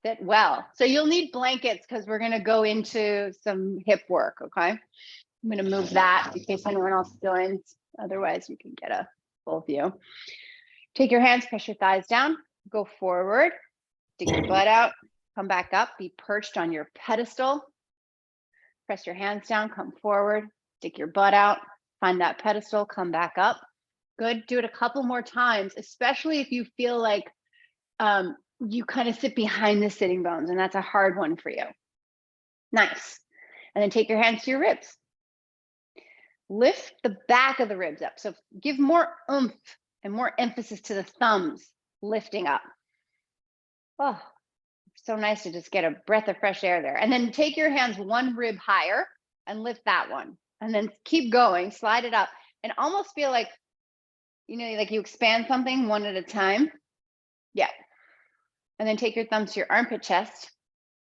Sit well. So you'll need blankets because we're going to go into some hip work, okay? I'm going to move that in case anyone else joins. Otherwise, you can get a full view. Take your hands, press your thighs down, go forward, stick your butt out, come back up, be perched on your pedestal. Press your hands down, come forward, stick your butt out, find that pedestal, come back up. Good. Do it a couple more times, especially if you feel like you kind of sit behind the sitting bones, and that's a hard one for you. Nice. And then take your hands to your ribs. Lift the back of the ribs up. So give more oomph and more emphasis to the thumbs lifting up. Oh, so nice to just get a breath of fresh air there. And then take your hands one rib higher and lift that one. And then keep going, slide it up, and almost feel like, you know, like you expand something one at a time. Yeah. And then take your thumbs to your armpit chest,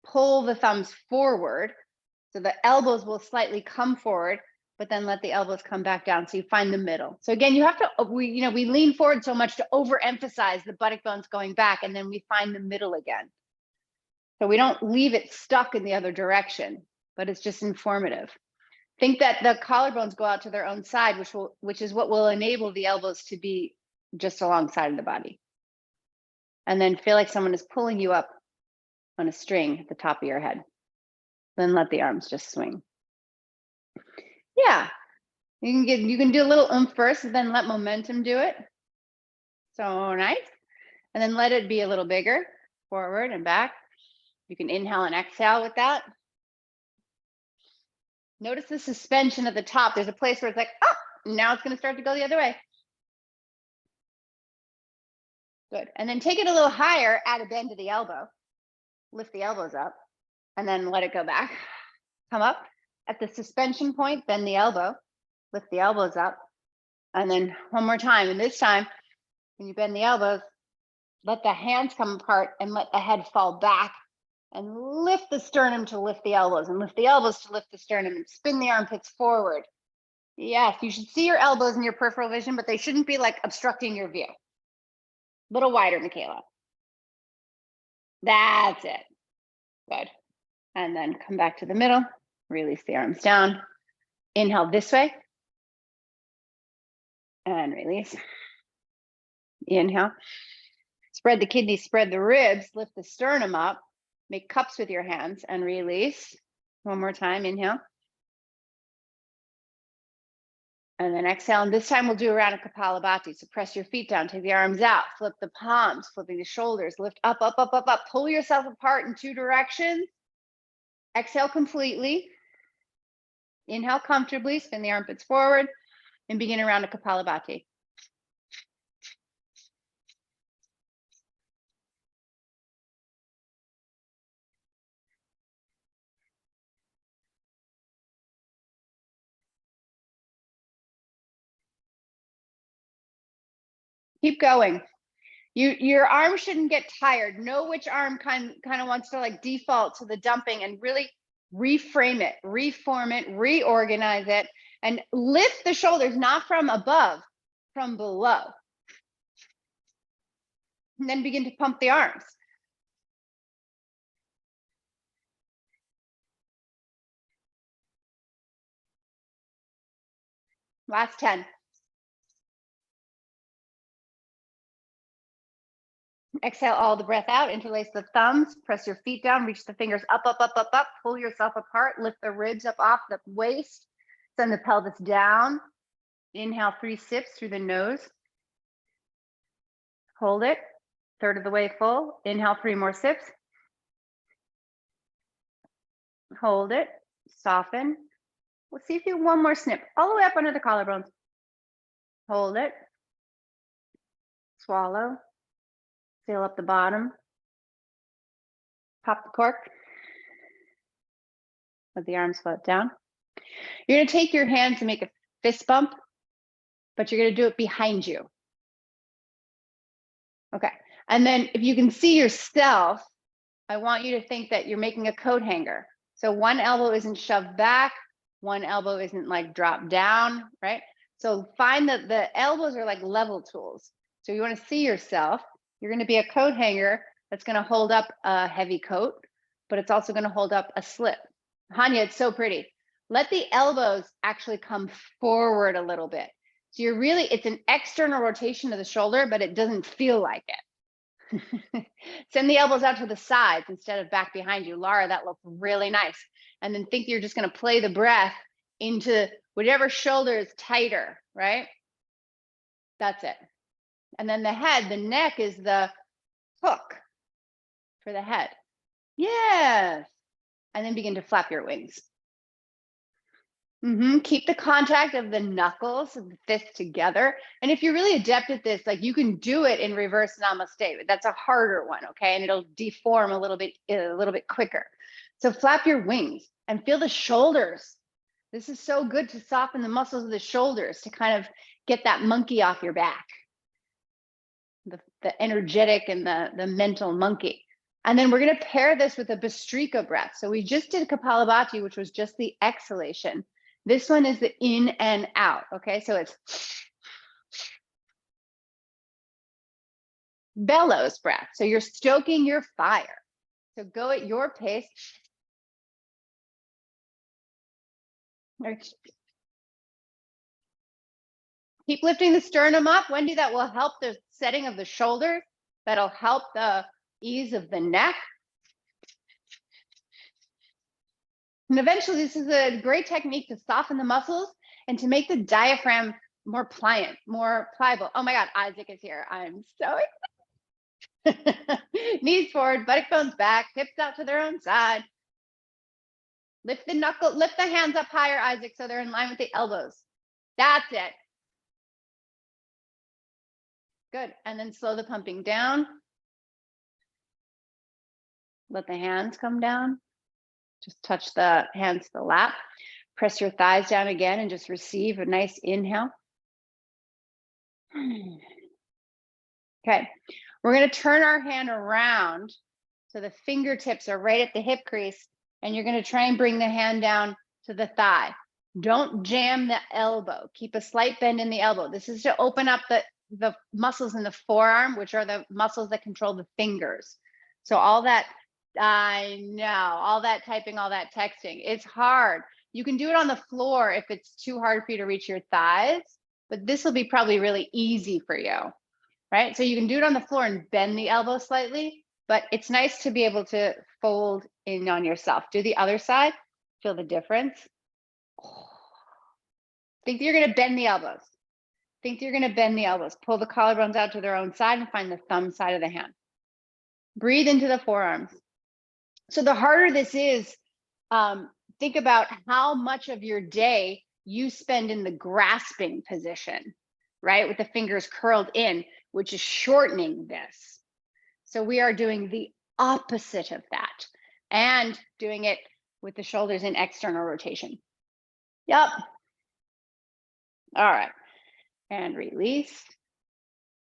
pull the thumbs forward. So the elbows will slightly come forward, but then let the elbows come back down. So you find the middle. So again, you have to, we lean forward so much to overemphasize the buttock bones going back, and then we find the middle again. So we don't leave it stuck in the other direction, but it's just informative. Think that the collarbones go out to their own side, which is what will enable the elbows to be just alongside of the body. And then feel like someone is pulling you up on a string at the top of your head. Then let the arms just swing. Yeah, you can do a little oomph first, and then let momentum do it. So nice. And then let it be a little bigger, forward and back. You can inhale and exhale with that. Notice the suspension at the top. There's a place where it's like, oh, now it's going to start to go the other way. Good. And then take it a little higher, add a bend to the elbow. Lift the elbows up, and then let it go back. Come up. At the suspension point, bend the elbow, lift the elbows up, and then one more time. And this time, when you bend the elbows, let the hands come apart and let the head fall back, and lift the sternum to lift the elbows, and lift the elbows to lift the sternum, and spin the armpits forward. Yes, you should see your elbows in your peripheral vision, but they shouldn't be like obstructing your view. A little wider, Michaela. That's it. Good. And then come back to the middle. Release the arms down. Inhale this way. And release. Inhale. Spread the kidneys, spread the ribs, lift the sternum up. Make cups with your hands and release. One more time, inhale. And then exhale. And this time we'll do around a Kapalabhati. So press your feet down, take the arms out, flip the palms, flipping the shoulders, lift up, up, up, up, up. Pull yourself apart in two directions. Exhale completely. Inhale comfortably, spin the armpits forward, and begin around a Kapalabhati. Keep going. Your arm shouldn't get tired. Know which arm kind of wants to like default to the dumping, and really reframe it, reform it, reorganize it, and lift the shoulders, not from above, from below. And then begin to pump the arms. Last 10. Exhale all the breath out, interlace the thumbs, press your feet down, reach the fingers up, up, up, up, up, pull yourself apart, lift the ribs up off the waist, send the pelvis down. Inhale 3 sips through the nose. Hold it, third of the way full. Inhale 3 more sips. Hold it, soften. We'll see if you one more snip, all the way up under the collarbones. Hold it, swallow. Fill up the bottom. Pop the cork. Let the arms float down. You're going to take your hands and make a fist bump, but you're going to do it behind you. Okay. And then if you can see yourself, I want you to think that you're making a coat hanger. So one elbow isn't shoved back, one elbow isn't like dropped down, right? So find that the elbows are like level tools. So you want to see yourself. You're going to be a coat hanger That's going to hold up a heavy coat, but it's also going to hold up a slip. Hanya, it's so pretty. Let the elbows actually come forward a little bit. So you're really, it's an external rotation of the shoulder, but it doesn't feel like it. Send the elbows out to the sides instead of back behind you. Laura, that looks really nice. And then think you're just going to play the breath into whichever shoulder is tighter, right? That's it. And then the head, the neck is the hook for the head. Yes. And then begin to flap your wings. Keep the contact of the knuckles of the fist together. And if you're really adept at this, like you can do it in reverse namaste, but that's a harder one, okay? And it'll deform a little bit quicker. So flap your wings and feel the shoulders. This is so good to soften the muscles of the shoulders, to kind of get that monkey off your back. The energetic and the mental monkey. And then we're going to pair this with a Bhastrika breath. So we just did Kapalabhati, which was just the exhalation. This one is the in and out. Okay, so it's bellows breath. So you're stoking your fire. So go at your pace. Keep lifting the sternum up. Wendy, that will help the setting of the shoulders. That'll help the ease of the neck. And eventually, this is a great technique to soften the muscles and to make the diaphragm more pliant, more pliable. Oh my God, Isaac is here. I'm so excited. Knees forward, buttock bones back, hips out to their own side. Lift the hands up higher, Isaac, so they're in line with the elbows. That's it. Good. And then slow the pumping down. Let the hands come down. Just touch the hands to the lap. Press your thighs down again and just receive a nice inhale. Okay. We're going to turn our hand around so the fingertips are right at the hip crease, and you're going to try and bring the hand down to the thigh. Don't jam the elbow. Keep a slight bend in the elbow. This is to open up the muscles in the forearm, which are the muscles that control the fingers. So all that, I know, all that typing, all that texting, it's hard. You can do it on the floor if it's too hard for you to reach your thighs, but this will be probably really easy for you, right? So you can do it on the floor and bend the elbow slightly, but it's nice to be able to fold in on yourself. Do the other side, feel the difference. Think you're going to bend the elbows. Think you're going to bend the elbows. Pull the collarbones out to their own side and find the thumb side of the hand. Breathe into the forearms. So the harder this is, think about how much of your day you spend in the grasping position, right? With the fingers curled in, which is shortening this. So we are doing the opposite of that and doing it with the shoulders in external rotation. Yep. All right. And release.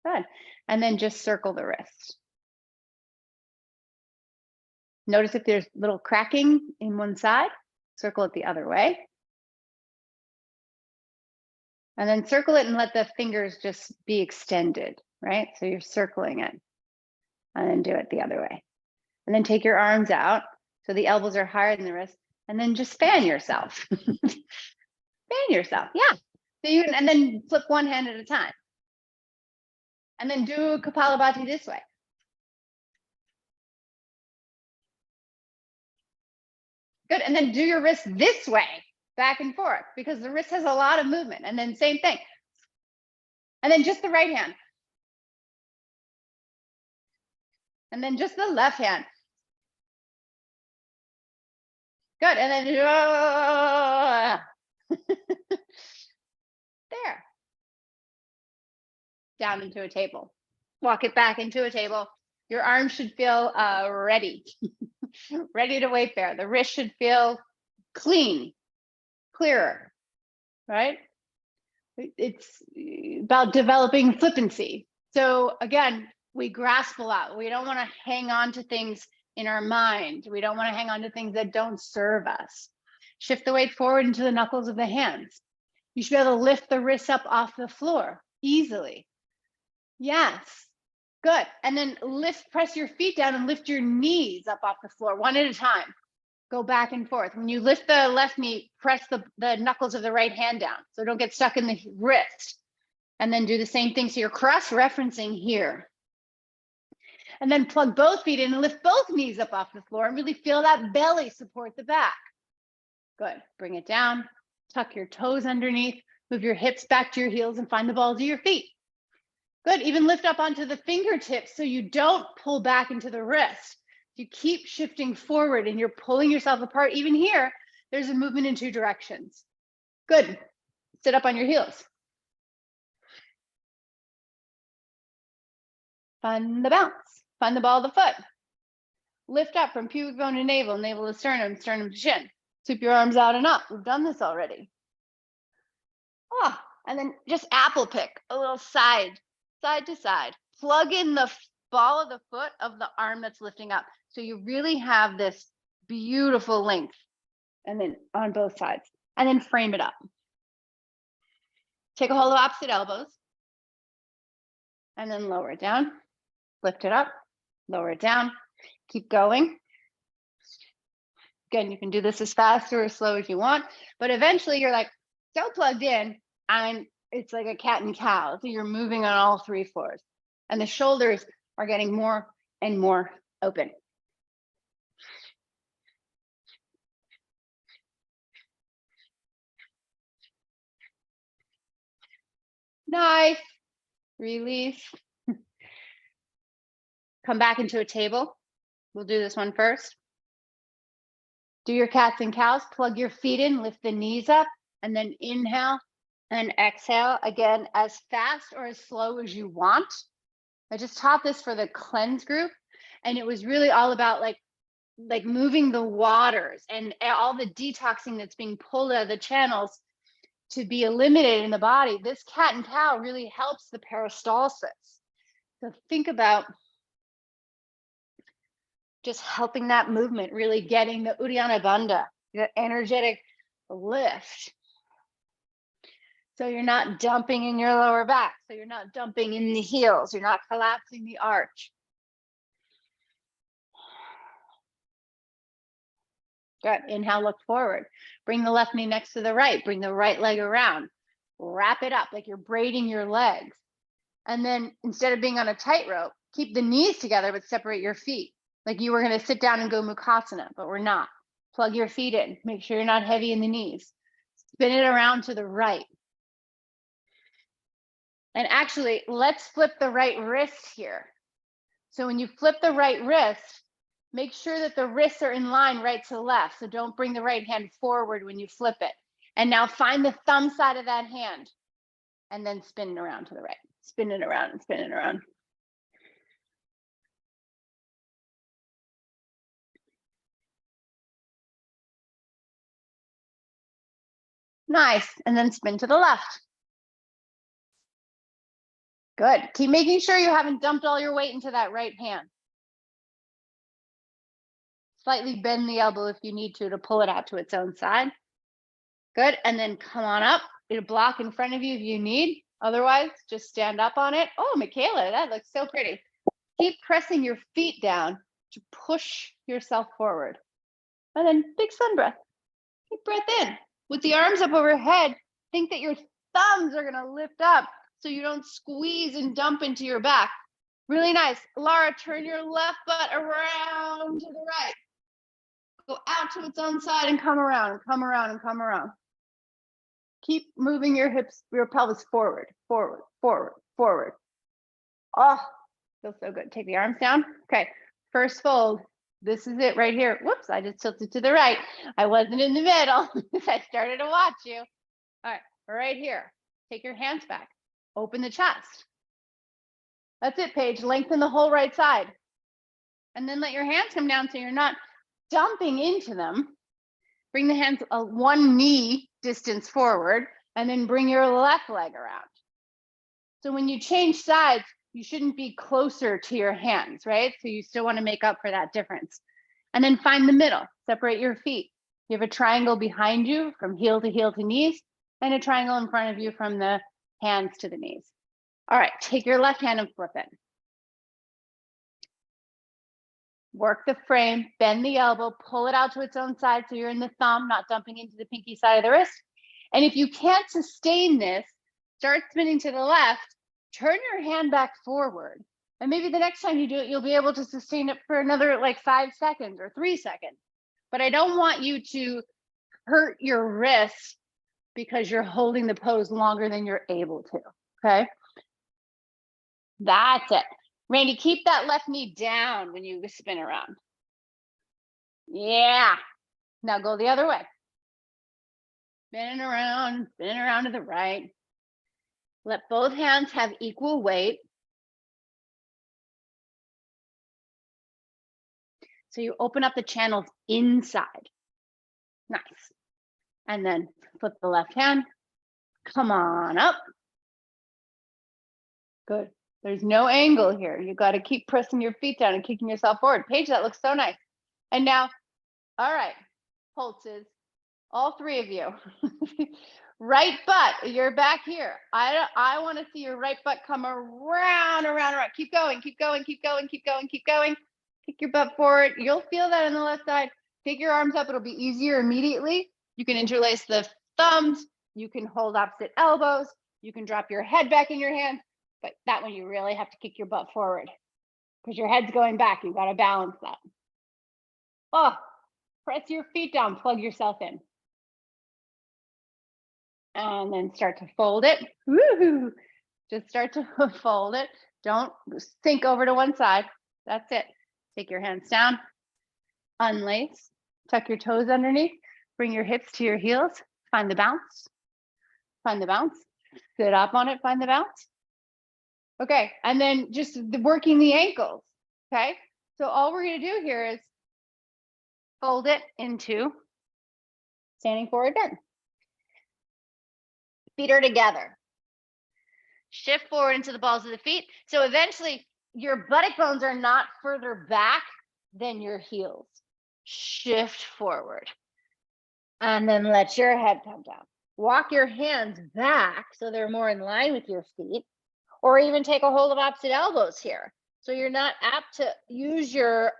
Good. And then just circle the wrist. Notice if there's little cracking in one side, circle it the other way. And then circle it and let the fingers just be extended, right? So you're circling it and then do it the other way. And then take your arms out so the elbows are higher than the wrist, and then just fan yourself. Fan yourself, yeah. So you can, and then flip one hand at a time. And then do Kapalabhati this way. Good, and then do your wrist this way, back and forth, because the wrist has a lot of movement. And then same thing. And then just the right hand. And then just the left hand. Good, and then there. Down into a table. Walk it back into a table. Your arms should feel ready, ready to weight bear. The wrist should feel clean, clearer, right? It's about developing flippancy. So again, we grasp a lot. We don't want to hang on to things in our mind. We don't want to hang on to things that don't serve us. Shift the weight forward into the knuckles of the hands. You should be able to lift the wrists up off the floor easily. Yes. Good. And then press your feet down and lift your knees up off the floor one at a time. Go back and forth. When you lift the left knee, press the knuckles of the right hand down so don't get stuck in the wrist. And then do the same thing. So you're cross-referencing here. And then plug both feet in and lift both knees up off the floor and really feel that belly support the back. Good. Bring it down. Tuck your toes underneath. Move your hips back to your heels and find the balls of your feet. Good. Even lift up onto the fingertips so you don't pull back into the wrist. You keep shifting forward and you're pulling yourself apart. Even here, there's a movement in two directions. Good. Sit up on your heels. Find the bounce. Find the ball of the foot. Lift up from pubic bone to navel, navel to sternum, sternum to shin. Sweep your arms out and up. We've done this already. Oh, and then just apple pick, a little side to side. Plug in the ball of the foot of the arm that's lifting up. So you really have this beautiful length. And then on both sides. And then frame it up. Take a hold of opposite elbows. And then lower it down. Lift it up. Lower it down. Keep going. Again, you can do this as fast or as slow as you want, but eventually you're like so plugged in and it's like a cat and cow. So you're moving on all three floors and the shoulders are getting more and more open. Nice. Release. Come back into a table. We'll do this one first. Do your cats and cows, plug your feet in, lift the knees up, and then inhale and exhale, again, as fast or as slow as you want. I just taught this for the cleanse group, and it was really all about like moving the waters and all the detoxing that's being pulled out of the channels to be eliminated in the body. This cat and cow really helps the peristalsis. So think about just helping that movement, really getting the Uddiyana Bandha, the energetic lift. So you're not dumping in your lower back. So you're not dumping in the heels. You're not collapsing the arch. Good. Inhale, look forward. Bring the left knee next to the right. Bring the right leg around. Wrap it up like you're braiding your legs. And then instead of being on a tightrope, keep the knees together, but separate your feet. Like you were going to sit down and go Mukhasana, but we're not. Plug your feet in. Make sure you're not heavy in the knees. Spin it around to the right. And actually, let's flip the right wrist here. So when you flip the right wrist, make sure that the wrists are in line right to left. So don't bring the right hand forward when you flip it. And now find the thumb side of that hand and then spin it around to the right. Spin it around and spin it around. Nice. And then spin to the left. Good. Keep making sure you haven't dumped all your weight into that right hand. Slightly bend the elbow if you need to pull it out to its own side. Good. And then come on up. Get a block in front of you if you need. Otherwise, just stand up on it. Oh, Michaela, that looks so pretty. Keep pressing your feet down to push yourself forward. And then big sun breath. Deep breath in. With the arms up overhead, think that your thumbs are going to lift up so you don't squeeze and dump into your back. Really nice. Lara, turn your left butt around to the right. Go out to its own side and come around and come around and come around. Keep moving your hips, your pelvis forward, forward, forward, forward. Oh, feels so good. Take the arms down. Okay, first fold. This is it right here. Whoops, I just tilted to the right. I wasn't in the middle. I started to watch you. All right, right here. Take your hands back. Open the chest. That's it, Paige. Lengthen the whole right side. And then let your hands come down so you're not dumping into them. Bring the hands one knee distance forward and then bring your left leg around. So when you change sides, you shouldn't be closer to your hands, right? So you still want to make up for that difference. And then find the middle, separate your feet. You have a triangle behind you from heel to knees, and a triangle in front of you from the hands to the knees. All right, take your left hand and flip it. Work the frame, bend the elbow, pull it out to its own side so you're in the thumb, not dumping into the pinky side of the wrist. And if you can't sustain this, start spinning to the left, turn your hand back forward. And maybe the next time you do it, you'll be able to sustain it for another like 5 seconds or 3 seconds. But I don't want you to hurt your wrist because you're holding the pose longer than you're able to, okay? That's it. Randy, keep that left knee down when you spin around. Yeah. Now go the other way. Spinning around to the right. Let both hands have equal weight. So you open up the channels inside. Nice. And then flip the left hand. Come on up. Good. There's no angle here. You got to keep pressing your feet down and kicking yourself forward. Paige, that looks so nice. And now, all right, pulses, all 3 of you. Right butt, you're back here. I want to see your right butt come around. Keep going. Kick your butt forward. You'll feel that on the left side. Take your arms up. It'll be easier immediately. You can interlace the thumbs. You can hold opposite elbows. You can drop your head back in your hands. But that one, you really have to kick your butt forward because your head's going back. You got to balance that. Oh, press your feet down, plug yourself in. And then start to fold it. Woohoo! Just start to fold it. Don't sink over to one side. That's it. Take your hands down, unlace, tuck your toes underneath, bring your hips to your heels, find the bounce, sit up on it, find the bounce. Okay, and then just working the ankles, okay? So all we're gonna do here is fold it into standing forward bend. Feet are together. Shift forward into the balls of the feet. So eventually your buttock bones are not further back than your heels. Shift forward. And then let your head come down. Walk your hands back so they're more in line with your feet. Or even take a hold of opposite elbows here. So you're not apt to use your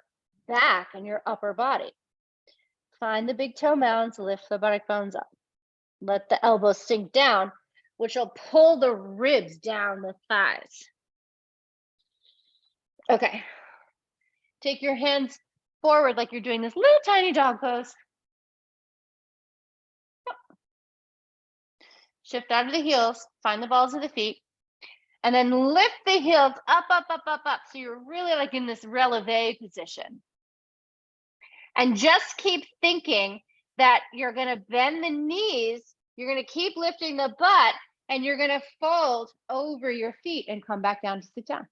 back and your upper body. Find the big toe mounds, lift the buttock bones up. Let the elbows sink down, which will pull the ribs down the thighs. Okay. Take your hands forward like you're doing this little tiny dog pose. Shift out of the heels, find the balls of the feet. And then lift the heels up. So you're really like in this releve position. And just keep thinking that you're going to bend the knees. You're going to keep lifting the butt and you're going to fold over your feet and come back down to sit down.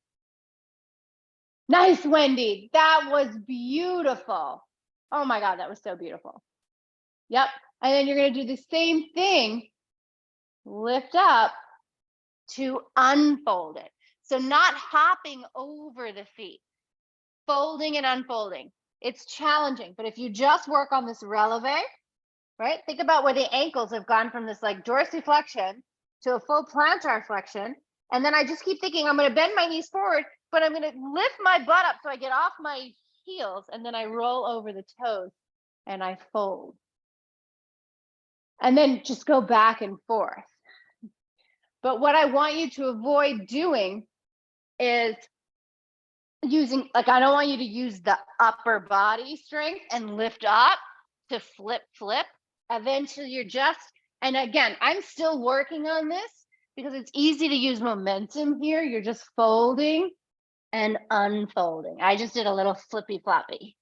Nice, Wendy. That was beautiful. Oh my God, that was so beautiful. Yep. And then you're going to do the same thing. Lift up to unfold it. So not hopping over the feet, folding and unfolding. It's challenging, but if you just work on this releve, right? Think about where the ankles have gone from this like dorsiflexion to a full plantar flexion. And then I just keep thinking I'm going to bend my knees forward, but I'm going to lift my butt up so I get off my heels and then I roll over the toes and I fold. And then just go back and forth. But what I want you to avoid doing is using, like, I don't want you to use the upper body strength and lift up to flip. Eventually you're just, and again, I'm still working on this because it's easy to use momentum here. You're just folding and unfolding. I just did a little flippy floppy.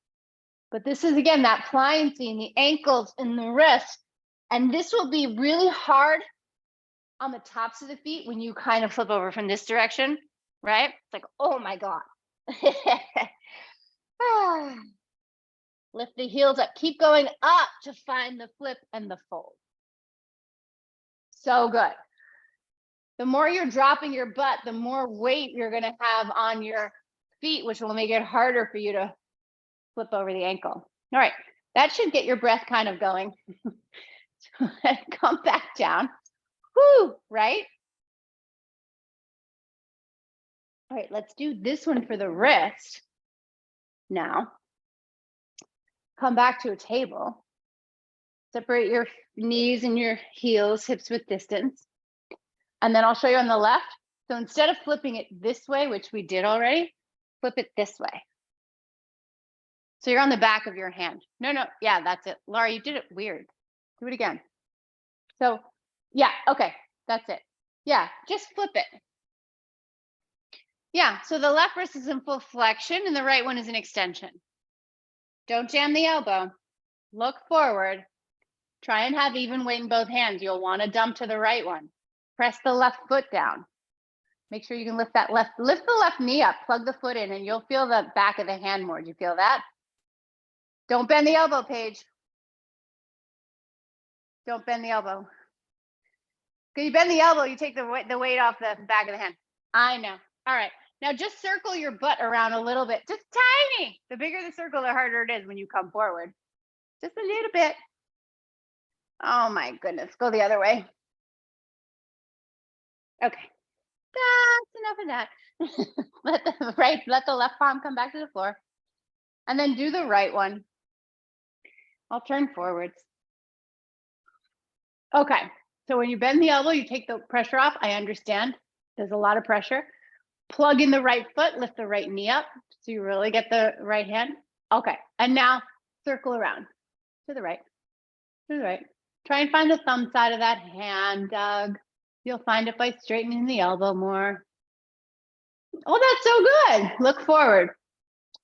But this is, again, that pliancy in the ankles and the wrists. And this will be really hard on the tops of the feet when you kind of flip over from this direction, right? It's like, oh my God. Lift the heels up. Keep going up to find the flip and the fold. So good. The more you're dropping your butt, the more weight you're going to have on your feet, which will make it harder for you to flip over the ankle. All right. That should get your breath kind of going. Come back down. Whoo, right? All right, let's do this one for the wrist now. come back to a table. Separate your knees and your heels, hips width distance. And then I'll show you on the left. So instead of flipping it this way, which we did already, flip it this way. So you're on the back of your hand. No, yeah, that's it. Laura, you did it weird. Do it again. So yeah, okay, that's it. Yeah, just flip it. Yeah, so the left wrist is in full flexion and the right one is in extension. Don't jam the elbow. Look forward. Try and have even weight in both hands. You'll want to dump to the right one. Press the left foot down. Make sure you can lift the left knee up, plug the foot in, and you'll feel the back of the hand more. Do you feel that? Don't bend the elbow, Paige. Don't bend the elbow. Because you bend the elbow, you take the weight off the back of the hand. I know. All right. Now just circle your butt around a little bit. Just tiny. The bigger the circle, the harder it is when you come forward. Just a little bit. Oh my goodness. Go the other way. Okay. That's enough of that. Let the left palm come back to the floor. And then do the right one. I'll turn forwards. Okay. So when you bend the elbow, you take the pressure off. I understand. There's a lot of pressure. Plug in the right foot, lift the right knee up so you really get the right hand. Okay. And now circle around to the right, to the right. Try and find the thumb side of that hand, Doug. You'll find it by straightening the elbow more. Oh, that's so good. Look forward.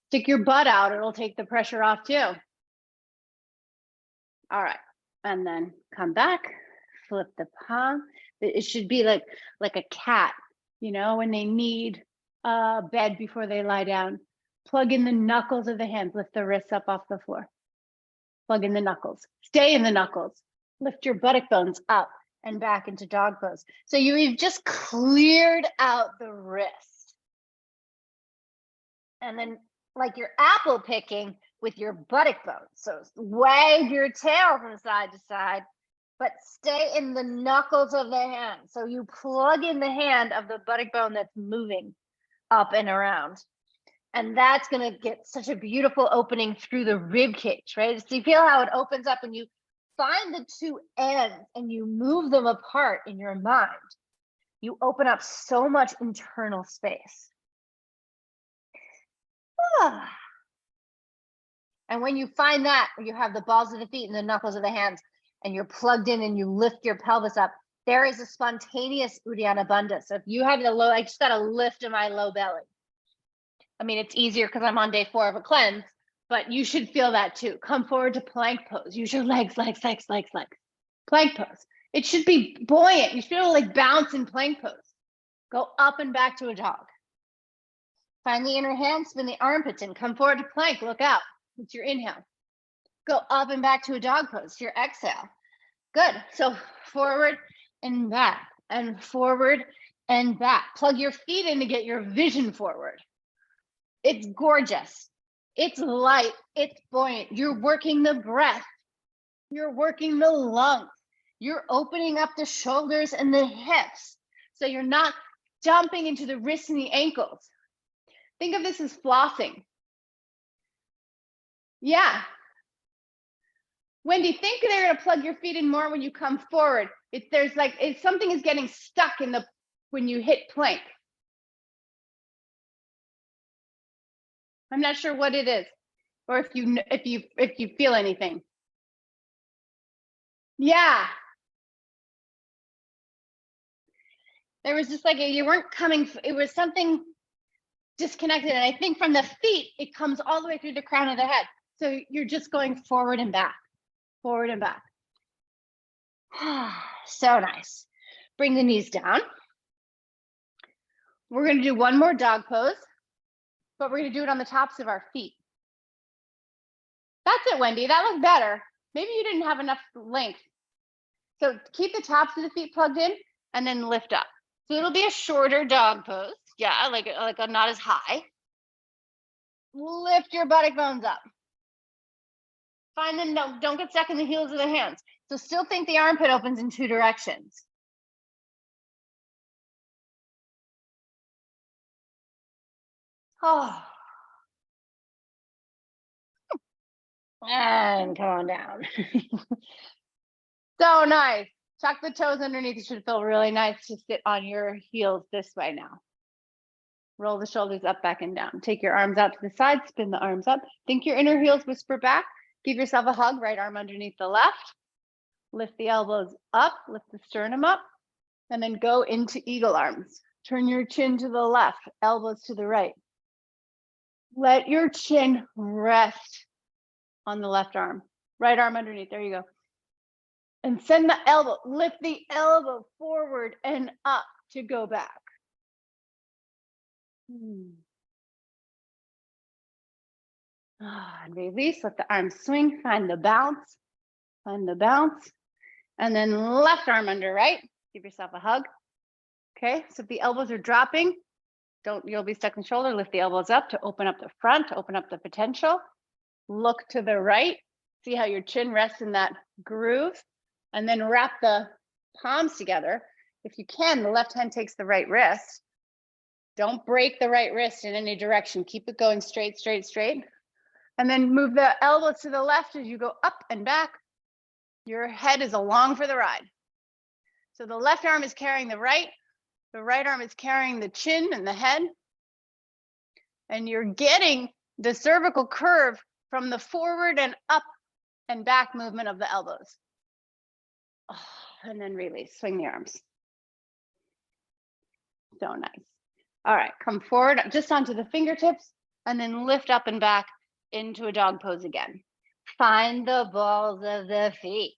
Stick your butt out. It'll take the pressure off too. All right. And then come back, flip the palm. It should be like a cat, you know, when they need a bed before they lie down. Plug in the knuckles of the hands, lift the wrists up off the floor. Plug in the knuckles, stay in the knuckles. Lift your buttock bones up and back into dog pose. So you've just cleared out the wrist. And then like you're apple picking with your buttock bones. So wag your tail from side to side, but stay in the knuckles of the hand. So you plug in the hand of the buttock bone that's moving up and around. And that's going to get such a beautiful opening through the rib cage, right? So you feel how it opens up and you find the two ends and you move them apart in your mind. You open up so much internal space. And when you find that, you have the balls of the feet and the knuckles of the hands, and you're plugged in and you lift your pelvis up, there is a spontaneous Uddiyana Bandha. So if you have the low, I just got a lift in my low belly. I mean, it's easier because I'm on day 4 of a cleanse, but you should feel that too. Come forward to plank pose. Use your legs. Plank pose. It should be buoyant. You should be able to like bounce in plank pose. Go up and back to a dog. Find the inner hand, spin the armpits in. Come forward to plank. Look out. It's your inhale. Go up and back to a dog pose. Your exhale. Good. So forward and back and forward and back. Plug your feet in to get your vision forward. It's gorgeous. It's light. It's buoyant. You're working the breath. You're working the lungs. You're opening up the shoulders and the hips. So you're not dumping into the wrists and the ankles. Think of this as flossing. Yeah. Wendy, think they're going to plug your feet in more when you come forward. If something is getting stuck when you hit plank. I'm not sure what it is, or if you feel anything. Yeah. There was just you weren't coming. It was something disconnected, and I think from the feet it comes all the way through the crown of the head. So you're just going forward and back, forward and back. So nice. Bring the knees down. We're going to do one more dog pose, but we're going to do it on the tops of our feet. That's it, Wendy. That looked better. Maybe you didn't have enough length. So keep the tops of the feet plugged in and then lift up. So it'll be a shorter dog pose. Yeah, like not as high. Lift your buttock bones up. Find the don't get stuck in the heels of the hands. So still think the armpit opens in 2 directions. Oh. And come on down. So nice. Tuck the toes underneath. It should feel really nice to sit on your heels this way now. Roll the shoulders up, back, and down. Take your arms out to the side, spin the arms up. Think your inner heels whisper back. Give yourself a hug, right arm underneath the left. Lift the elbows up, lift the sternum up, and then go into eagle arms. Turn your chin to the left, elbows to the right. Let your chin rest on the left arm, right arm underneath. There you go. And send the elbow, lift the elbow forward and up to go back. And release, let the arms swing, find the bounce, and then left arm under right. Give yourself a hug. Okay, so if the elbows are dropping, you'll be stuck in the shoulder. Lift the elbows up to open up the front, to open up the potential. Look to the right. See how your chin rests in that groove, and then wrap the palms together. If you can, the left hand takes the right wrist. Don't break the right wrist in any direction. Keep it going straight, straight, straight. And then move the elbows to the left as you go up and back. Your head is along for the ride. So the left arm is carrying the right arm is carrying the chin and the head. And you're getting the cervical curve from the forward and up and back movement of the elbows. And then release, swing the arms. So nice. All right, come forward just onto the fingertips and then lift up and back into a dog pose again. Find the balls of the feet.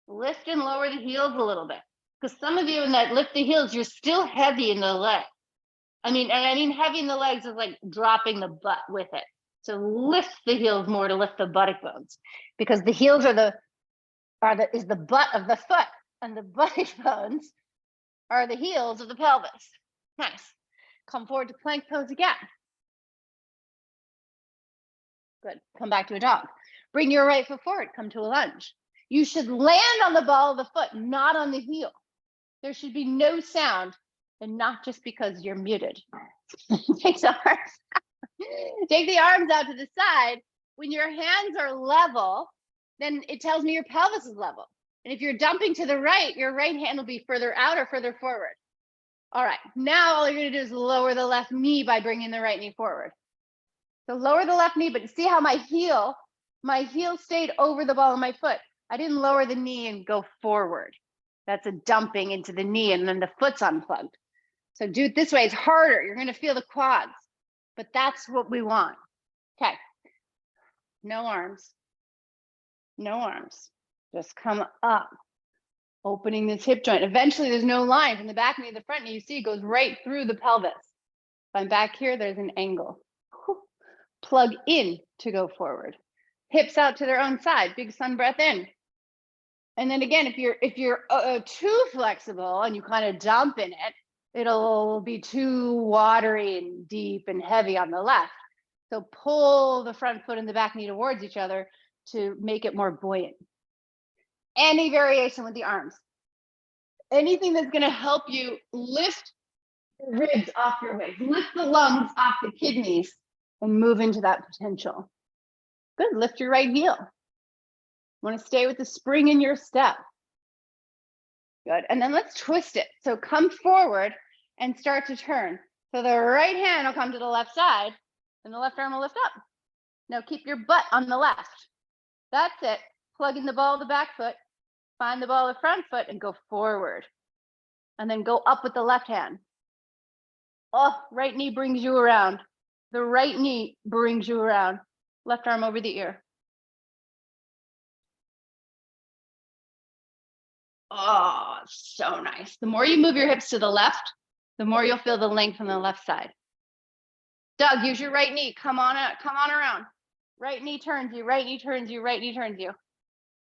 Lift and lower the heels a little bit. Because some of you in that lift the heels, you're still heavy in the leg. I mean heavy in the legs is like dropping the butt with it. So lift the heels more to lift the buttock bones, because the heels is the butt of the foot, and the buttock bones are the heels of the pelvis. Nice. Come forward to plank pose again. Good. Come back to a dog. Bring your right foot forward. Come to a lunge. You should land on the ball of the foot, not on the heel. There should be no sound, and not just because you're muted. Take the arms out to the side. When your hands are level, then it tells me your pelvis is level. And if you're dumping to the right, your right hand will be further out or further forward. All right, now all you're gonna do is lower the left knee by bringing the right knee forward. So lower the left knee, but see how my heel stayed over the ball of my foot. I didn't lower the knee and go forward. That's a dumping into the knee, and then the foot's unplugged. So do it this way, it's harder. You're gonna feel the quads, but that's what we want. Okay, no arms, just come up. Opening this hip joint. Eventually there's no line from the back knee to the front knee. You see it goes right through the pelvis. If I'm back here, there's an angle. Plug in to go forward. Hips out to their own side. Big sun breath in. And then again, if you're too flexible and you kind of dump in it, it'll be too watery and deep and heavy on the left. So pull the front foot and the back knee towards each other to make it more buoyant. Any variation with the arms. Anything that's going to help you lift the ribs off your waist, lift the lungs off the kidneys, and move into that potential. Good. Lift your right heel. Want to stay with the spring in your step. Good. And then let's twist it. So come forward and start to turn. So the right hand will come to the left side, and the left arm will lift up. Now keep your butt on the left. That's it. Plug in the ball of the back foot. Find the ball of the front foot and go forward. And then go up with the left hand. Oh, right knee brings you around. The right knee brings you around. Left arm over the ear. Oh, so nice. The more you move your hips to the left, the more you'll feel the length on the left side. Doug, use your right knee. Come on around. Right knee turns you, right knee turns you, right knee turns you.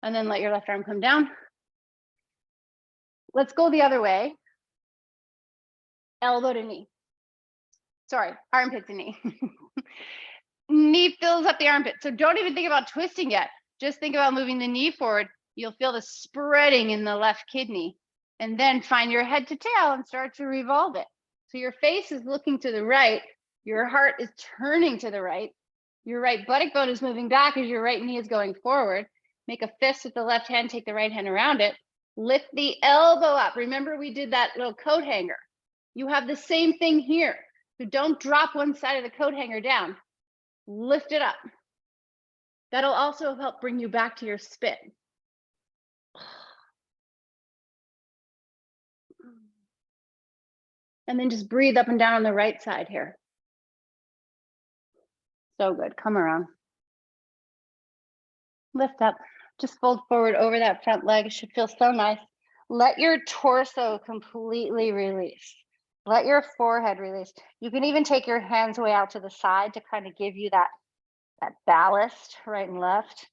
And then let your left arm come down. Let's go the other way. Elbow to knee. Sorry, armpit to knee. Knee fills up the armpit. So don't even think about twisting yet. Just think about moving the knee forward. You'll feel the spreading in the left kidney. And then find your head to tail and start to revolve it. So your face is looking to the right. Your heart is turning to the right. Your right buttock bone is moving back as your right knee is going forward. Make a fist with the left hand, take the right hand around it. Lift the elbow up. Remember, we did that little coat hanger. You have the same thing here. So don't drop one side of the coat hanger down. Lift it up. That'll also help bring you back to your spit. And then just breathe up and down on the right side here. So good. Come around. Lift up. Just fold forward over that front leg. It should feel so nice. Let your torso completely release. Let your forehead release. You can even take your hands way out to the side to kind of give you that ballast, right and left.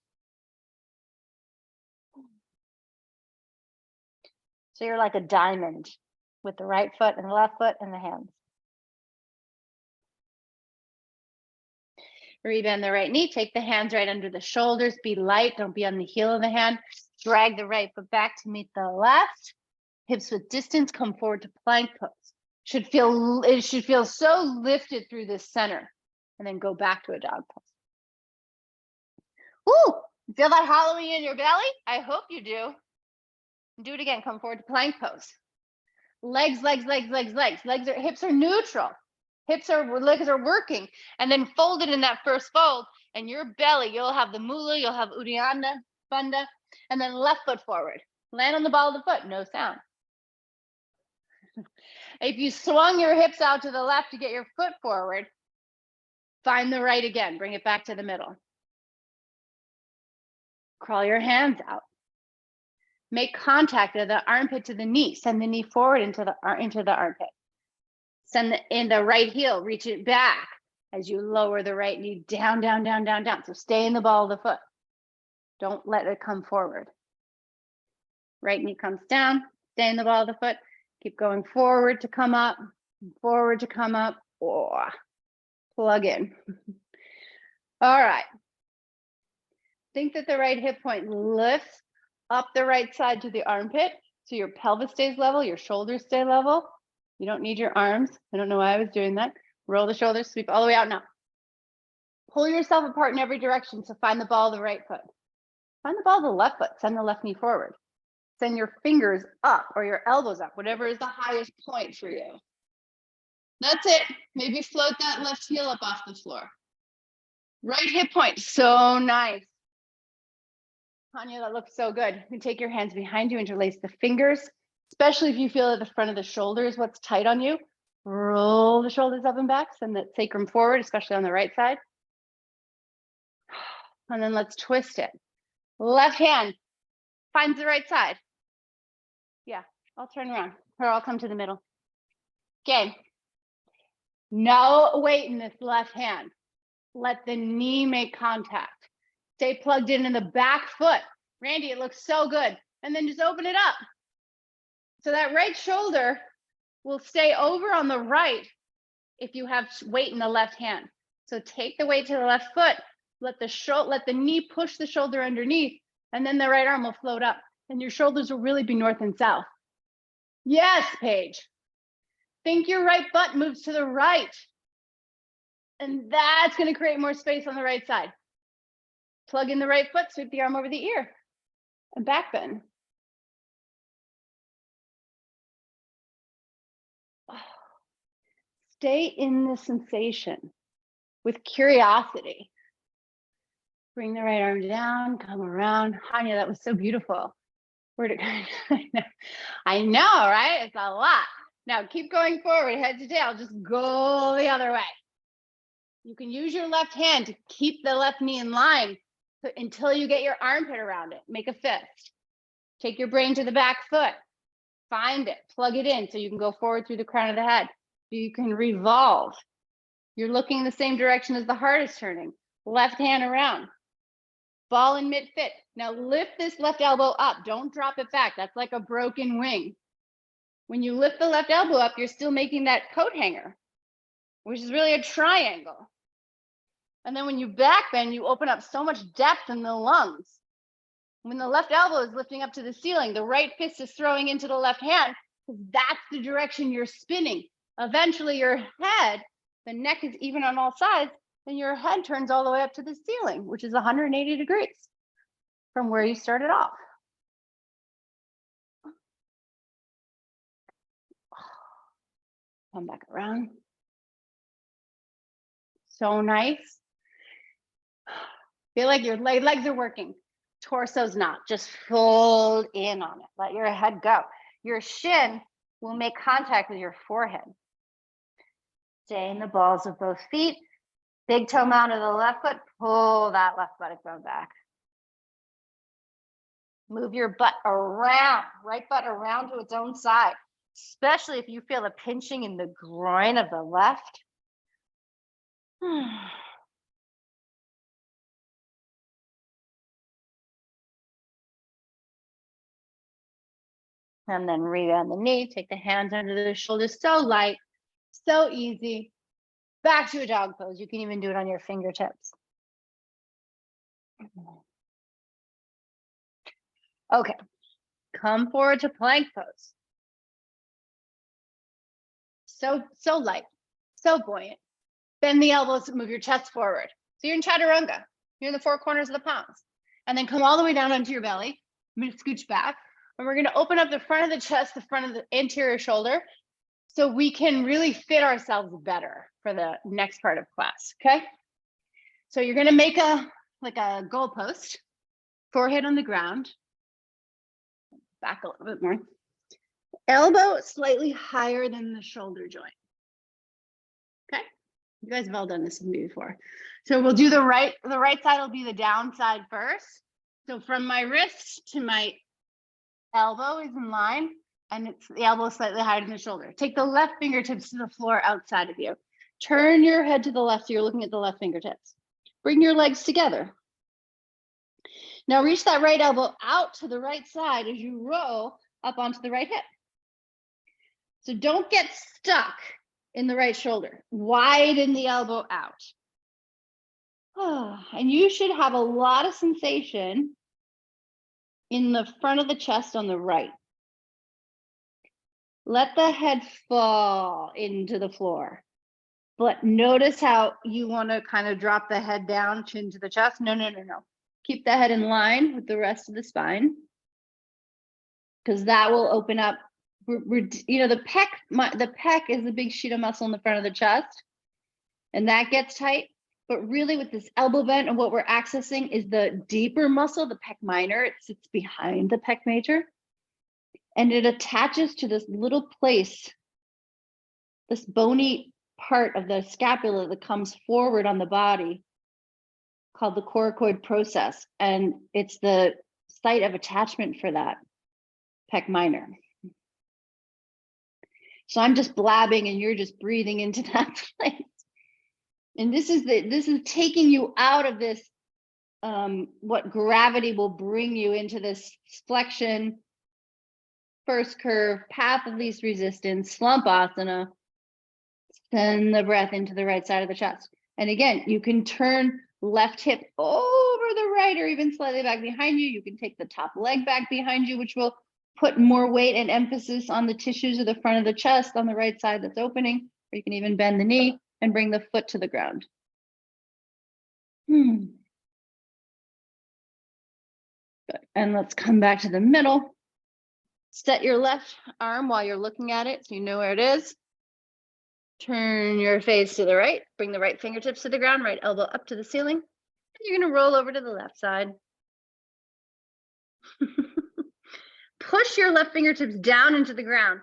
So you're like a diamond with the right foot and the left foot and the hands. Rebend the right knee, take the hands right under the shoulders, be light, don't be on the heel of the hand. Drag the right foot back to meet the left. Hips with distance, come forward to plank pose. It should feel so lifted through the center, and then go back to a dog pose. Woo! Feel that hollowing in your belly? I hope you do. Do it again, come forward to plank pose. Legs, legs, legs, legs, legs. Hips are neutral. Legs are working, and then fold it in that first fold, and your belly, you'll have the mula, you'll have Uddiyana, Bandha, and then left foot forward. Land on the ball of the foot, no sound. If you swung your hips out to the left to get your foot forward, find the right again, bring it back to the middle. Crawl your hands out. Make contact of the armpit to the knee, send the knee forward into the armpit. Send in the right heel, reach it back as you lower the right knee down, down, down, down, down. So stay in the ball of the foot. Don't let it come forward. Right knee comes down, stay in the ball of the foot. Keep going forward to come up, forward to come up. Oh, plug in. All right. Think that the right hip point lifts up the right side to the armpit. So your pelvis stays level, your shoulders stay level. You don't need your arms. I don't know why I was doing that. Roll the shoulders, sweep all the way out now. Pull yourself apart in every direction. So find the ball of the right foot. Find the ball of the left foot. Send the left knee forward. Send your fingers up or your elbows up, whatever is the highest point for you. That's it. Maybe float that left heel up off the floor. Right hip point, so nice. Tanya, that looks so good. You can take your hands behind you, interlace the fingers, especially if you feel at the front of the shoulders what's tight on you. Roll the shoulders up and back, send that sacrum forward, especially on the right side. And then let's twist it. Left hand finds the right side. Yeah, I'll turn around or I'll come to the middle. Okay. No weight in this left hand. Let the knee make contact. Stay plugged in the back foot. Randy, it looks so good. And then just open it up. So that right shoulder will stay over on the right if you have weight in the left hand. So take the weight to the left foot. Let the knee push the shoulder underneath, and then the right arm will float up. And your shoulders will really be north and south. Yes, Paige. Think your right butt moves to the right. And that's going to create more space on the right side. Plug in the right foot, sweep the arm over the ear, and back bend. Stay in the sensation with curiosity. Bring the right arm down, come around. Hanya, that was so beautiful. Where'd it go? I know, right? It's a lot. Now keep going forward, head to tail. Just go the other way. You can use your left hand to keep the left knee in line until you get your armpit around it. Make a fist. Take your brain to the back foot. Find it, plug it in so you can go forward through the crown of the head. You can revolve. You're looking the same direction as the heart is turning. Left hand around. Ball in mid-fit. Now lift this left elbow up. Don't drop it back. That's like a broken wing. When you lift the left elbow up, you're still making that coat hanger, which is really a triangle. And then when you back bend, you open up so much depth in the lungs. When the left elbow is lifting up to the ceiling, the right fist is throwing into the left hand, because that's the direction you're spinning. Eventually your head, the neck is even on all sides, and your head turns all the way up to the ceiling, which is 180 degrees from where you started off. Come back around. So nice. Feel like your legs are working. Torso's not. Just fold in on it. Let your head go. Your shin will make contact with your forehead. Stay in the balls of both feet. Big toe mound of the left foot. Pull that left buttock bone back. Move your butt around, right butt around to its own side, especially if you feel a pinching in the groin of the left. And then rebound the knee, take the hands under the shoulders. So light, so easy. Back to a dog pose. You can even do it on your fingertips. Okay, come forward to plank pose. So light, so buoyant. Bend the elbows, move your chest forward. So you're in chaturanga. You're in the four corners of the palms. And then come all the way down onto your belly. I'm going to scooch back. And we're going to open up the front of the chest, the front of the anterior shoulder, so we can really fit ourselves better for the next part of class, okay? So you're going to make a goalpost, forehead on the ground. Back a little bit more. Elbow slightly higher than the shoulder joint. Okay, you guys have all done this with me before. So we'll do the right side will be the down side first. So from my wrist to my elbow is in line, and it's the elbow slightly higher than the shoulder. Take the left fingertips to the floor outside of you. Turn your head to the left so you're looking at the left fingertips. Bring your legs together. Now reach that right elbow out to the right side as you roll up onto the right hip. So don't get stuck in the right shoulder. Widen the elbow out. And you should have a lot of sensation in the front of the chest on the right. Let the head fall into the floor. But notice how you want to kind of drop the head down, chin to the chest. No. Keep the head in line with the rest of the spine, because that will open up. You know, the pec is the big sheet of muscle in the front of the chest, and that gets tight. But really with this elbow bend, and what we're accessing is the deeper muscle, the pec minor. It sits behind the pec major, and it attaches to this little place, this bony part of the scapula that comes forward on the body, called the coracoid process, and it's the site of attachment for that pec minor. So I'm just blabbing and you're just breathing into that place. And this is taking you out of this, what gravity will bring you into this flexion, first curve, path of least resistance, slump asana. Send the breath into the right side of the chest. And again, you can turn left hip over the right or even slightly back behind you. You can take the top leg back behind you, which will put more weight and emphasis on the tissues of the front of the chest on the right side that's opening. Or you can even bend the knee and bring the foot to the ground. Good. And let's come back to the middle. Set your left arm while you're looking at it so you know where it is. Turn your face to the right, bring the right fingertips to the ground, right elbow up to the ceiling. And you're going to roll over to the left side. Push your left fingertips down into the ground.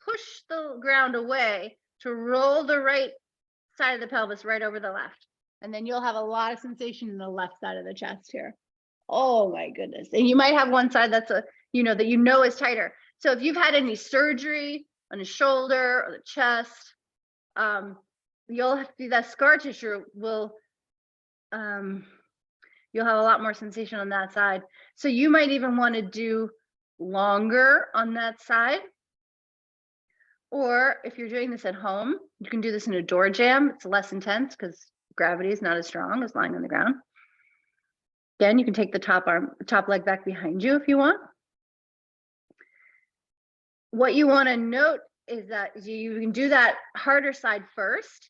Push the ground away to roll the right side of the pelvis right over the left. And then you'll have a lot of sensation in the left side of the chest here. Oh my goodness. And you might have one side that's that is tighter. So if you've had any surgery on the shoulder or the chest, you'll see that scar tissue will, you'll have a lot more sensation on that side. So you might even want to do longer on that side. Or if you're doing this at home, you can do this in a door jam. It's less intense because gravity is not as strong as lying on the ground. Again, you can take the top leg back behind you if you want. What you want to note is that you can do that harder side first,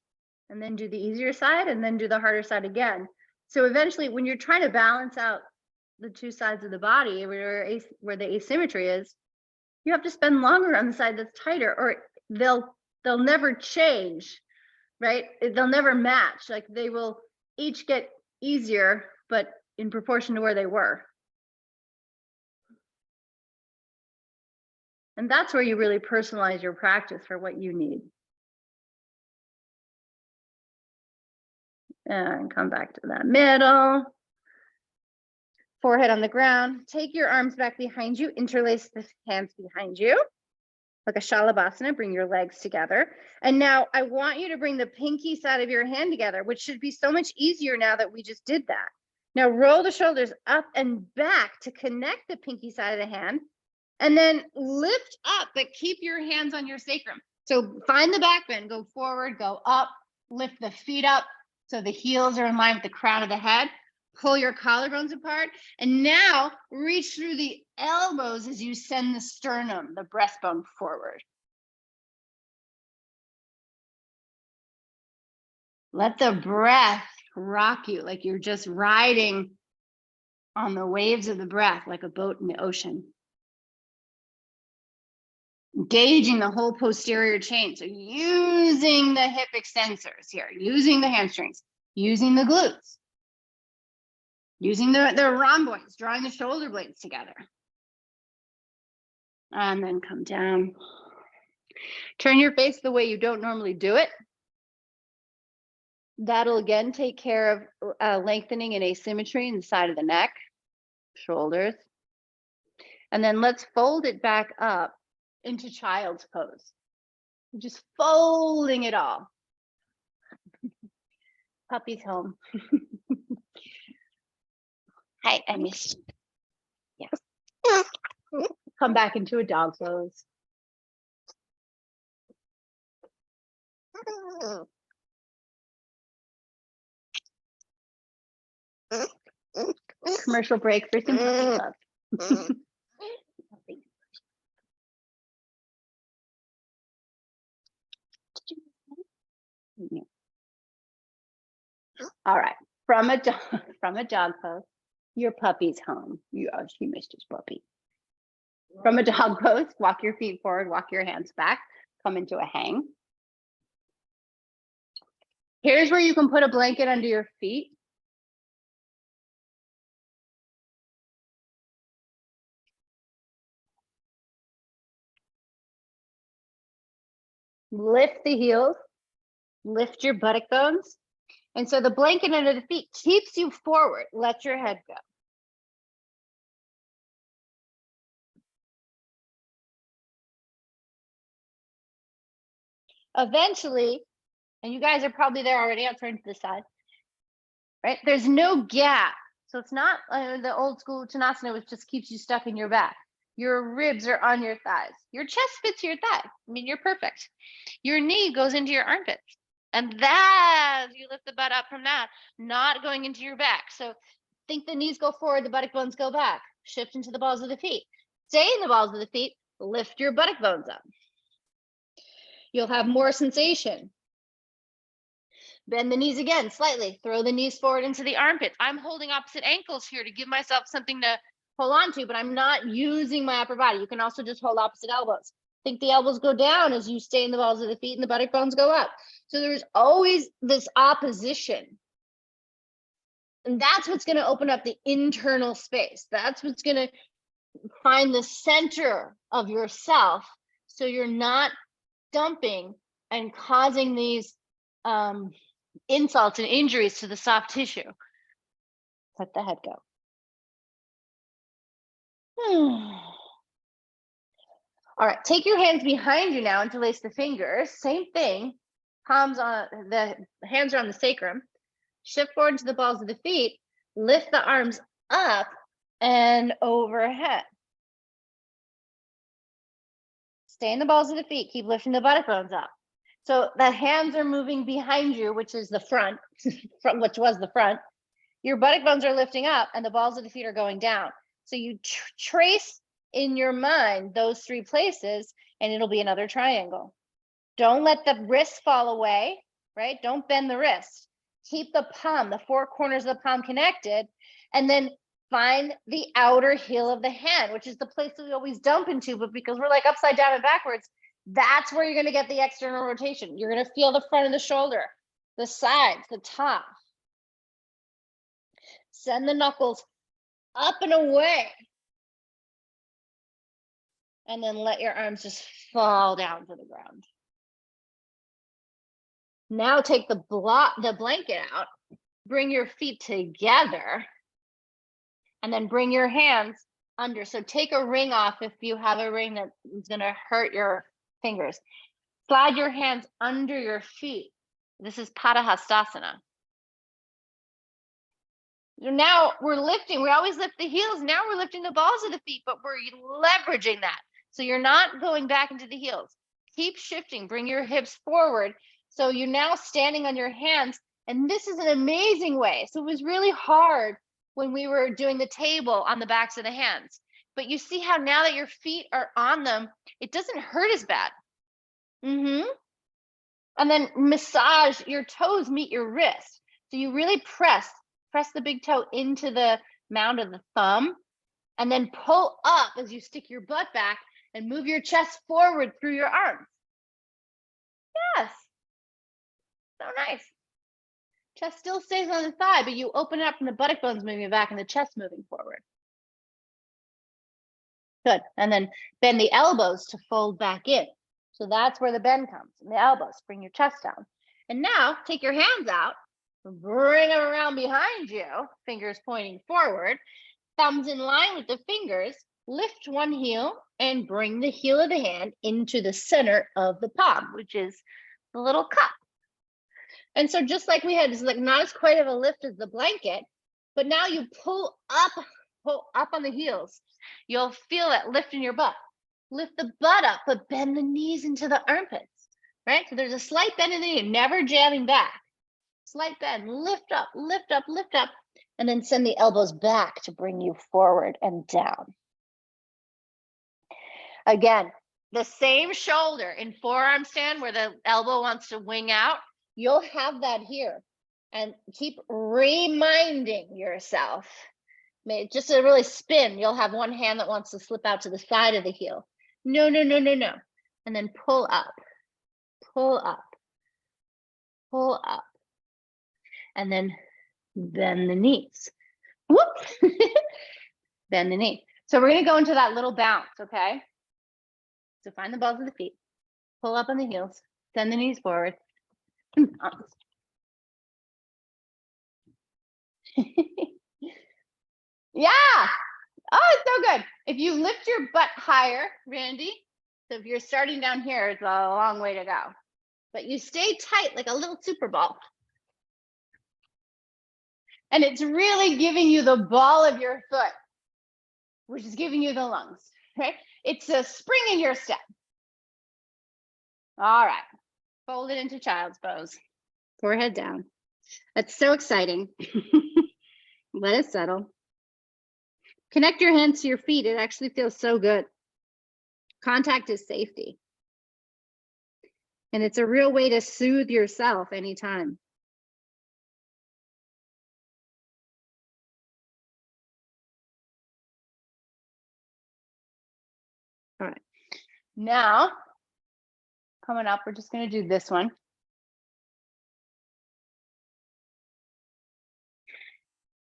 and then do the easier side, and then do the harder side again. So eventually, when you're trying to balance out the two sides of the body where the asymmetry is, you have to spend longer on the side that's tighter, or they'll never change, right? They'll never match. Like they will each get easier, but in proportion to where they were. And that's where you really personalize your practice for what you need. And come back to that middle. Forehead on the ground. Take your arms back behind you. Interlace the hands behind you. Like a Shalabhasana, bring your legs together. And now I want you to bring the pinky side of your hand together, which should be so much easier now that we just did that. Now roll the shoulders up and back to connect the pinky side of the hand. And then lift up, but keep your hands on your sacrum. So find the back bend, go forward, go up, lift the feet up so the heels are in line with the crown of the head. Pull your collarbones apart. And now reach through the elbows as you send the sternum, the breastbone forward. Let the breath rock you like you're just riding on the waves of the breath, like a boat in the ocean. Engaging the whole posterior chain. So using the hip extensors here, using the hamstrings, using the glutes, using the rhomboids, drawing the shoulder blades together. And then come down. Turn your face the way you don't normally do it. That'll again take care of lengthening and asymmetry in the side of the neck, shoulders. And then let's fold it back up into child's pose. Just folding it all. Puppy's home. Hi, I missed you. Yes. Come back into a dog pose. Commercial break for some puppy love. All right, from a dog pose, your puppy's home. She missed his puppy. From a dog pose, walk your feet forward, walk your hands back, come into a hang. Here's where you can put a blanket under your feet. Lift the heels, lift your buttock bones. And so the blanket under the feet keeps you forward. Let your head go. Eventually, and you guys are probably there already, I'll turn to the side, right? There's no gap. So it's not the old school Uttanasana, which just keeps you stuck in your back. Your ribs are on your thighs. Your chest fits your thigh. I mean, you're perfect. Your knee goes into your armpits. And that, you lift the butt up from that, not going into your back. So think the knees go forward, the buttock bones go back. Shift into the balls of the feet. Stay in the balls of the feet. Lift your buttock bones up. You'll have more sensation. Bend the knees again slightly. Throw the knees forward into the armpits. I'm holding opposite ankles here to give myself something to hold on to, but I'm not using my upper body. You can also just hold opposite elbows. Think the elbows go down as you stay in the balls of the feet and the buttock bones go up. So there's always this opposition. And that's what's going to open up the internal space. That's what's going to find the center of yourself. So you're not dumping and causing these insults and injuries to the soft tissue. Let the head go. All right, take your hands behind you now, interlace the fingers. Same thing. Palms on the hands are on the sacrum. Shift forward to the balls of the feet. Lift the arms up and overhead. Stay in the balls of the feet. Keep lifting the buttock bones up. So the hands are moving behind you, which is the front, which was the front. Your buttock bones are lifting up and the balls of the feet are going down. So you trace in your mind those three places and it'll be another triangle. Don't let the wrists fall away. right? Don't bend the wrist. Keep the palm, the four corners of the palm connected, and then find the outer heel of the hand, which is the place that we always dump into, but because we're like upside down and backwards, that's where you're going to get the external rotation. You're going to feel the front of the shoulder, the sides, the top. Send the knuckles up and away. And then let your arms just fall down to the ground. Now take the blanket out, bring your feet together, and then bring your hands under. So take a ring off if you have a ring that is going to hurt your fingers. Slide your hands under your feet. This is Padahastasana. Now we're lifting. We always lift the heels. Now we're lifting the balls of the feet, but we're leveraging that. So you're not going back into the heels. Keep shifting. Bring your hips forward. So you're now standing on your hands. And this is an amazing way. So it was really hard when we were doing the table on the backs of the hands. But you see how now that your feet are on them, it doesn't hurt as bad. And then massage your toes, meet your wrist. So you really press the big toe into the mound of the thumb, and then pull up as you stick your butt back and move your chest forward through your arms. Yes. So nice. Chest still stays on the thigh, but you open it up and the buttock bone's moving back and the chest moving forward. Good. And then bend the elbows to fold back in. So that's where the bend comes. And the elbows, bring your chest down. And now take your hands out, bring them around behind you, fingers pointing forward, thumbs in line with the fingers, lift one heel and bring the heel of the hand into the center of the palm, which is the little cup. And so just like we had, it's like not as quite of a lift as the blanket, but now you pull up on the heels. You'll feel it lift in your butt. Lift the butt up, but bend the knees into the armpits, right? So there's a slight bend in the knee, never jamming back. Slight bend, lift up, lift up, lift up, and then send the elbows back to bring you forward and down. Again, the same shoulder in forearm stand where the elbow wants to wing out, you'll have that here. And keep reminding yourself, just to really spin, you'll have one hand that wants to slip out to the side of the heel. No. And then pull up, pull up, pull up. And then bend the knees. Whoop! Bend the knee. So we're going to go into that little bounce, okay? So find the balls of the feet, pull up on the heels, send the knees forward. Yeah. Oh, it's so good. If you lift your butt higher, Randy, so if you're starting down here, it's a long way to go. But you stay tight like a little super ball. And it's really giving you the ball of your foot, which is giving you the lungs, right? It's a spring in your step. All right. Fold it into child's pose. Forehead down. That's so exciting. Let it settle. Connect your hands to your feet. It actually feels so good. Contact is safety. And it's a real way to soothe yourself anytime. All right. Now, coming up, we're just going to do this one.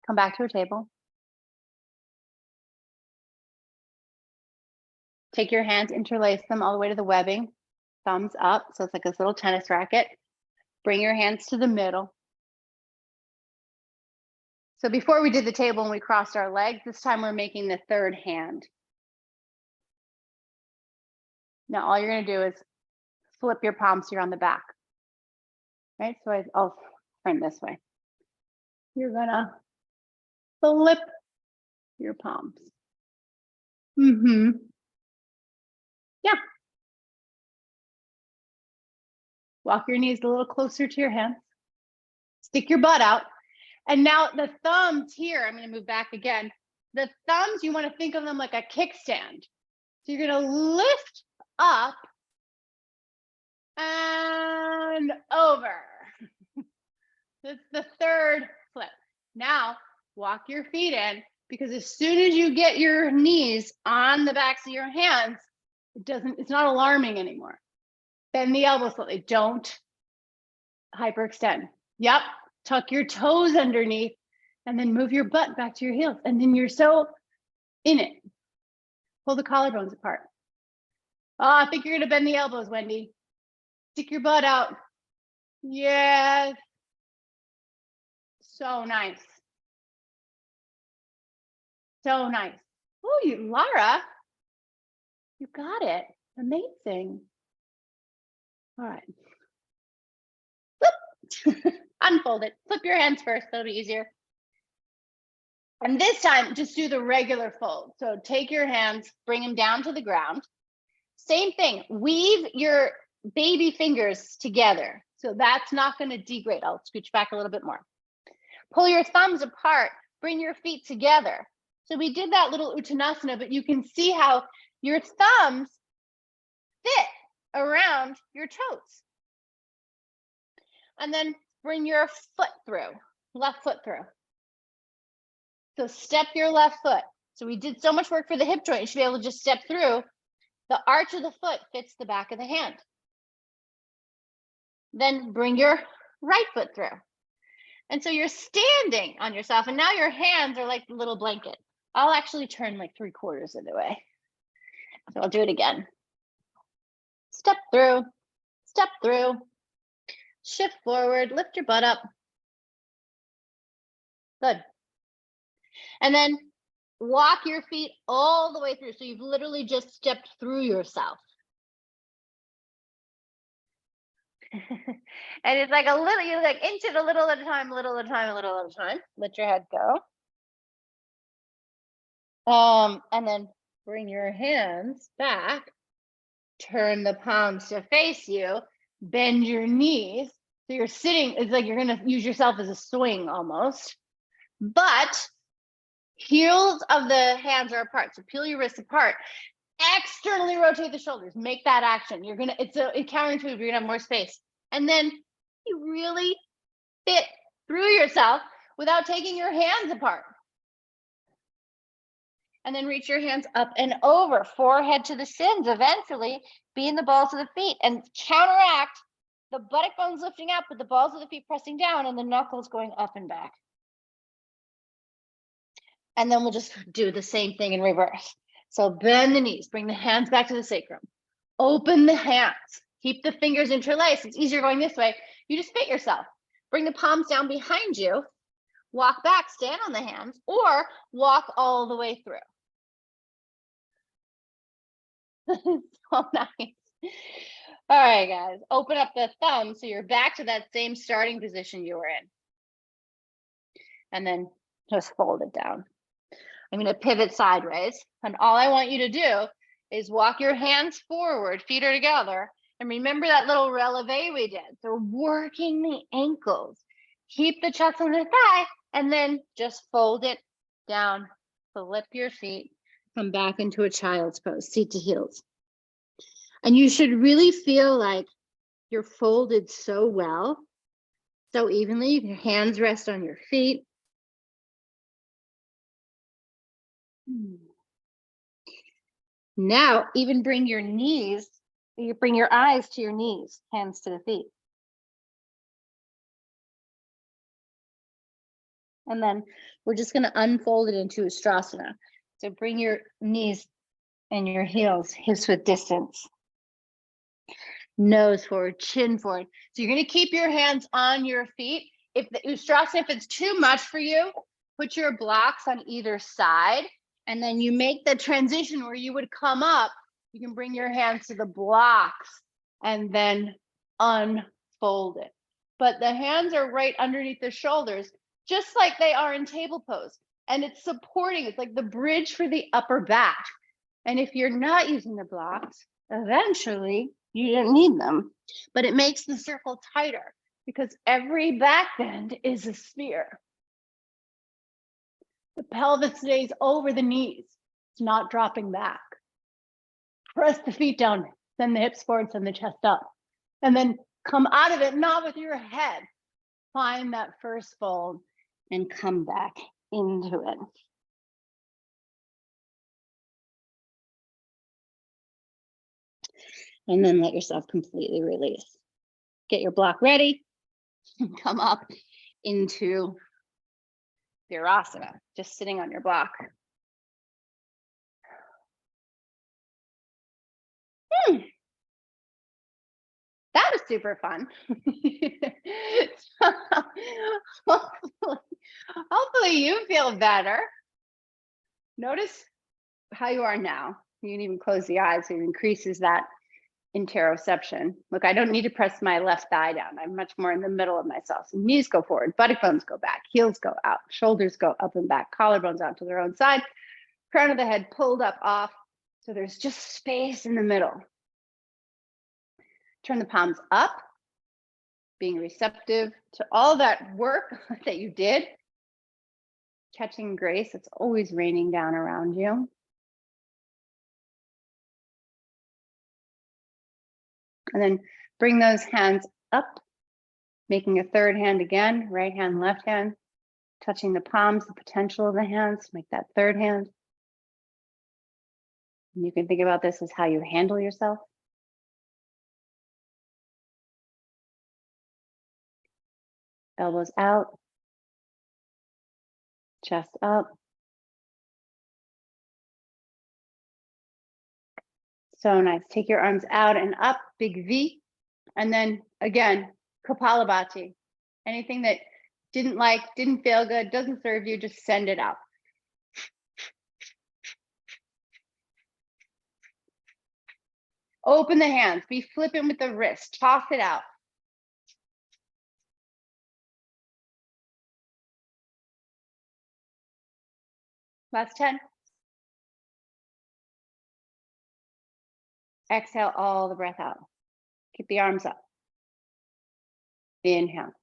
Come back to a table. Take your hands, interlace them all the way to the webbing. Thumbs up, so it's like this little tennis racket. Bring your hands to the middle. So before we did the table and we crossed our legs, this time we're making the third hand. Now all you're going to do is flip your palms here on the back. Right? So I'll turn this way. You're going to flip your palms. Yeah. Walk your knees a little closer to your hands. Stick your butt out. And now the thumbs here, I'm going to move back again. The thumbs, you want to think of them like a kickstand. So you're going to lift up and over. That's the third flip. Now walk your feet in, because as soon as you get your knees on the backs of your hands, it's not alarming anymore. Bend the elbows slightly. Don't hyperextend. Yep. Tuck your toes underneath and then move your butt back to your heels. And then you're so in it. Pull the collarbones apart. Oh, I think you're going to bend the elbows, Wendy. Stick your butt out. Yes. So nice. So nice. Oh, Lara, you got it. Amazing. All right. Flip. Unfold it. Flip your hands first. That'll be easier. And this time, just do the regular fold. So take your hands, bring them down to the ground. Same thing. Weave your baby fingers together. So that's not going to degrade. I'll scooch back a little bit more. Pull your thumbs apart. Bring your feet together. So we did that little Uttanasana, but you can see how your thumbs fit around your toes. And then bring your foot through, left foot through. So step your left foot. So we did so much work for the hip joint. You should be able to just step through. The arch of the foot fits the back of the hand. Then bring your right foot through. And so you're standing on yourself, and now your hands are like the little blanket. I'll actually turn like 3/4 of the way. So I'll do it again. Step through, shift forward, lift your butt up. Good. And then walk your feet all the way through. So you've literally just stepped through yourself. And it's like a little, you like inch it a little at a time, a little at a time, a little at a time. Let your head go. And then bring your hands back, turn the palms to face you, bend your knees. So you're sitting, it's like you're going to use yourself as a swing almost, but heels of the hands are apart. So peel your wrists apart, externally rotate the shoulders, make that action. You're going to, it's a counterintuitive, you're going to have more space. And then you really fit through yourself without taking your hands apart. And then reach your hands up and over, forehead to the shins, eventually be in the balls of the feet and counteract the buttock bones lifting up with the balls of the feet pressing down and the knuckles going up and back. And then we'll just do the same thing in reverse. So bend the knees, bring the hands back to the sacrum, open the hands, keep the fingers interlaced. It's easier going this way. You just fit yourself. Bring the palms down behind you, walk back, stand on the hands, or walk all the way through. So nice. All right, guys, open up the thumb so you're back to that same starting position you were in. And then just fold it down. I'm going to pivot sideways. And all I want you to do is walk your hands forward, feet are together. And remember that little releve we did. So working the ankles. Keep the chest on the thigh and then just fold it down. Flip your feet. Come back into a child's pose, seat to heels. And you should really feel like you're folded so well, so evenly. Your hands rest on your feet. Now, even bring your knees, you bring your eyes to your knees, hands to the feet. And then we're just going to unfold it into Ustrasana. So bring your knees and your heels hips width distance. Nose forward, chin forward. So you're going to keep your hands on your feet. If the Ustrasana, if it's too much for you, put your blocks on either side. And then you make the transition where you would come up. You can bring your hands to the blocks and then unfold it. But the hands are right underneath the shoulders, just like they are in table pose. And it's supporting, it's like the bridge for the upper back. And if you're not using the blocks, eventually you don't need them, but it makes the circle tighter because every back bend is a sphere. The pelvis stays over the knees. It's not dropping back. Press the feet down, send the hips forward, send the chest up. And then come out of it, not with your head, find that first fold and come back into it. And then let yourself completely release. Get your block ready and come up into Virasana, just sitting on your block. That was super fun. Hopefully you feel better. Notice how you are now. You can even close the eyes. It increases that interoception. Look, I don't need to press my left thigh down. I'm much more in the middle of myself. So knees go forward, buttock bones go back, heels go out, shoulders go up and back, collarbones out to their own side, crown of the head pulled up off. So there's just space in the middle. Turn the palms up, being receptive to all that work that you did. Catching grace, it's always raining down around you. And then bring those hands up, making a third hand again, right hand, left hand, touching the palms, the potential of the hands, make that third hand. And you can think about this as how you handle yourself. Elbows out, chest up. So nice. Take your arms out and up, big V. And then again, Kapalabhati. Anything that didn't feel good, doesn't serve you, just send it out. Open the hands, be flippant with the wrist, toss it out. Last 10. Exhale all the breath out. Keep the arms up. Inhale.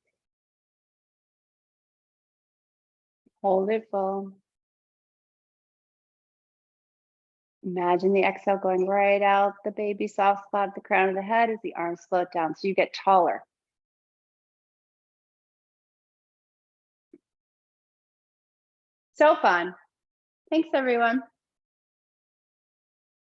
Hold it full. Imagine the exhale going right out the baby soft spot at the crown of the head as the arms float down so you get taller. So fun. Thanks, everyone.